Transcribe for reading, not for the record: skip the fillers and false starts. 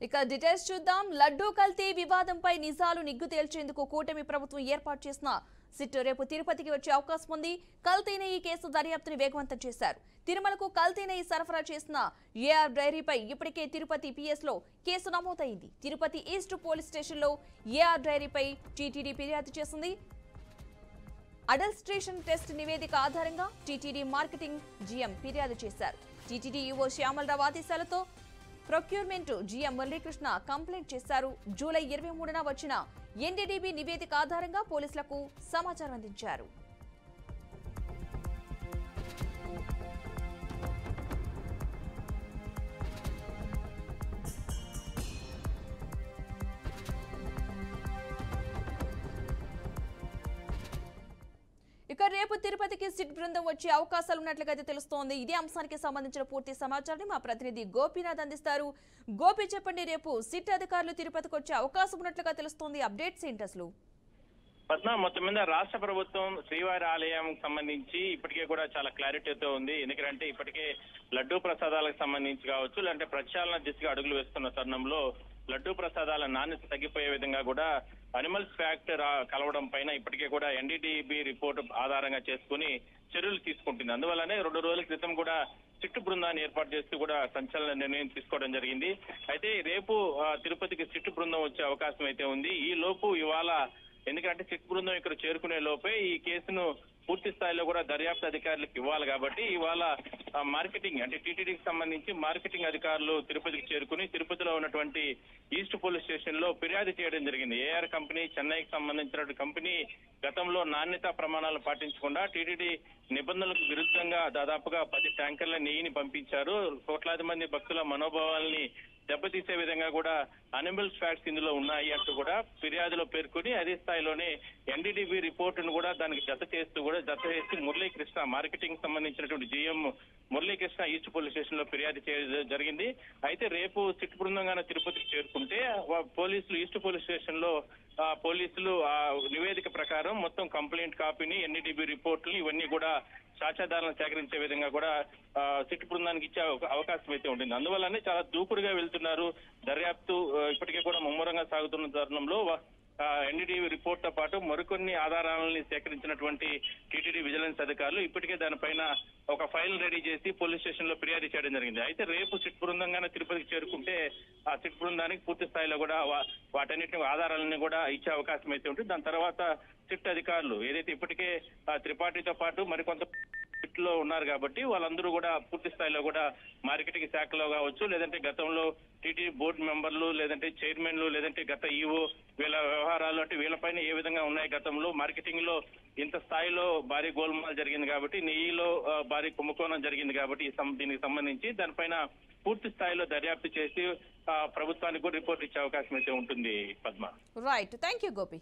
ఇక డీటెయిల్స్ చూద్దాం. లడ్డూ కల్తీ వివాదంపై నిజాలు నిగ్గు తేల్చేందుకు కూటమి ప్రభుత్వం ఏర్పాటు చేసిన సిట్ రేపు తిరుపతికి వచ్చే అవకాశం ఉంది. కల్తీ నెయ్యి కేసు దర్యాప్తును వేగవంతం చేశారు. తిరుమలకు కల్తీ నెయ్యి సరఫరా చేసిన ఏఆర్ డైరీపై ఇప్పటికే తిరుపతి పిఎస్ లో కేసు నమోదైంది. తిరుపతి ఈస్ట్ పోలీస్ స్టేషన్లో ఏఆర్ డైరీపై టీటీడీ ఫిర్యాదు చేసింది. అడల్ట్రేషన్ టెస్ట్ నివేదిక ఆధారంగా టీటీడీ మార్కెటింగ్ జీఎం ఫిర్యాదు చేశారు. టీటీడీ ఈవో శ్యామలరావు ఆదేశాలతో ప్రొక్యూర్మెంట్ జీఎం మురళీకృష్ణ కంప్లైంట్ చేశారు. జూలై 23న వచ్చిన ఎన్డీడీబీ నివేదిక ఆధారంగా పోలీసులకు సమాచారం అందించారు. ఇక రేపు తిరుపతికి సిట్ బృందం వచ్చే అవకాశాలు ఉన్నట్లుగా తెలుస్తోంది. ఇదే అంశానికి సంబంధించిన పూర్తి సమాచారాన్ని మా ప్రతినిధి గోపీనాథ్ అందిస్తారు. గోపి, చెప్పండి, రేపు సిట్ అధికారులు తిరుపతికి వచ్చే అవకాశం ఉన్నట్లుగా తెలుస్తోంది. అప్డేట్స్ ఏంటి అసలు? పద్మ, మొత్తం మీద రాష్ట్ర ప్రభుత్వం శ్రీవారి ఆలయం సంబంధించి ఇప్పటికే కూడా చాలా క్లారిటీతో ఉంది. ఎందుకంటే ఇప్పటికే లడ్డూ ప్రసాదాలకు సంబంధించి కావచ్చు, లేదంటే ప్రక్షాళన దిశగా అడుగులు వేస్తున్న తరుణంలో లడ్డూ ప్రసాదాల నాణ్యత తగ్గిపోయే విధంగా కూడా అనిమల్స్ ఫ్యాక్ట్ కలవడం పైన ఇప్పటికే కూడా ఎన్డీడీబీ రిపోర్టు ఆధారంగా చేసుకుని చర్యలు తీసుకుంటుంది. అందువల్లనే 2 రోజుల క్రితం కూడా సిట్టు బృందాన్ని ఏర్పాటు చేస్తూ కూడా సంచలన నిర్ణయం తీసుకోవడం జరిగింది. అయితే రేపు తిరుపతికి సిట్టు బృందం వచ్చే అవకాశం అయితే ఉంది. ఈ లోపు ఇవాళ, ఎందుకంటే సిట్ బృందం ఇక్కడ చేరుకునే లోపే ఈ కేసును పూర్తి స్థాయిలో కూడా దర్యాప్తు అధికారులకు ఇవ్వాలి కాబట్టి ఇవాళ మార్కెటింగ్, అంటే టీటీడీకి సంబంధించి మార్కెటింగ్ అధికారులు తిరుపతికి చేరుకుని తిరుపతిలో ఉన్నటువంటి ఈస్ట్ పోలీస్ స్టేషన్ లో ఫిర్యాదు చేయడం జరిగింది. ఏఆర్ కంపెనీ, చెన్నైకి సంబంధించిన కంపెనీ గతంలో నాణ్యతా ప్రమాణాలు పాటించకుండా టీటీడీ నిబంధనలకు విరుద్ధంగా దాదాపుగా 10 ట్యాంకర్ల నెయ్యిని పంపించారు. కోట్లాది మంది భక్తుల మనోభావాల్ని దెబ్బతీసే విధంగా కూడా అనిమల్స్ ఫ్యాక్ట్స్ ఇందులో ఉన్నాయి అంటూ కూడా ఫిర్యాదులో పేర్కొని అదే స్థాయిలోనే ఎన్డీడీబీ రిపోర్టును కూడా దానికి జత చేసి మురళీకృష్ణ, మార్కెటింగ్ సంబంధించినటువంటి GM Muralikrishna east police station లో ఫిర్యాదు చేయడం జరిగింది. అయితే రేపు సిట్ బృందంగా తిరుపతికి చేరుకుంటే పోలీసులు ఈస్ట్ పోలీస్ స్టేషన్ లో పోలీసులు నివేదిక ప్రకారం మొత్తం కంప్లైంట్ కాపీని, ఎన్డీడీబీ రిపోర్టులు ఇవన్నీ కూడా సాక్ష్యాధారాలను సేకరించే విధంగా కూడా సిట్ బృందానికి ఇచ్చే అవకాశం అయితే ఉంటుంది. అందువల్లనే చాలా దూకుడుగా వెళ్తున్నారు. దర్యాప్తు ఇప్పటికే కూడా ముమ్మరంగా సాగుతున్న తరుణంలో ఎన్డీడీబీ రిపోర్ట్ తో పాటు మరికొన్ని ఆధారాలని సేకరించినటువంటి టీటీడీ విజిలెన్స్ అధికారులు ఇప్పటికే దానిపైన ఒక ఫైల్ రెడీ చేసి పోలీస్ స్టేషన్ లో ఫిర్యాదు చేయడం జరిగింది. అయితే రేపు సిట్ బృందంగానే తిరుపతికి చేరుకుంటే ఆ సిట్ బృందానికి పూర్తి స్థాయిలో కూడా వాటన్నిటిని ఆధారాలని కూడా ఇచ్చే అవకాశం అయితే ఉంటుంది. దాని తర్వాత సిట్ అధికారులు ఏదైతే ఇప్పటికే త్రిపాఠితో పాటు మరికొంత సిట్ లో ఉన్నారు కాబట్టి వాళ్ళందరూ కూడా పూర్తి స్థాయిలో కూడా మార్కెటింగ్ శాఖలో కావచ్చు, లేదంటే గతంలో టీటీడీ బోర్డు మెంబర్లు, లేదంటే చైర్మన్లు, లేదంటే గత ఈవో వీళ్ళ వ్యవహారాలు అంటే వీళ్ళపైన ఏ విధంగా ఉన్నాయి, గతంలో మార్కెటింగ్ లో ఇంత స్థాయిలో భారీ గోల్మాల్ జరిగింది కాబట్టి, నెయ్యిలో భారీ కుంభకోణం జరిగింది కాబట్టి దీనికి సంబంధించి దానిపైన పూర్తి స్థాయిలో దర్యాప్తు చేసి ప్రభుత్వానికి కూడా రిపోర్ట్ ఇచ్చే అవకాశం అయితే ఉంటుంది. Padma, right, thank you Gopi.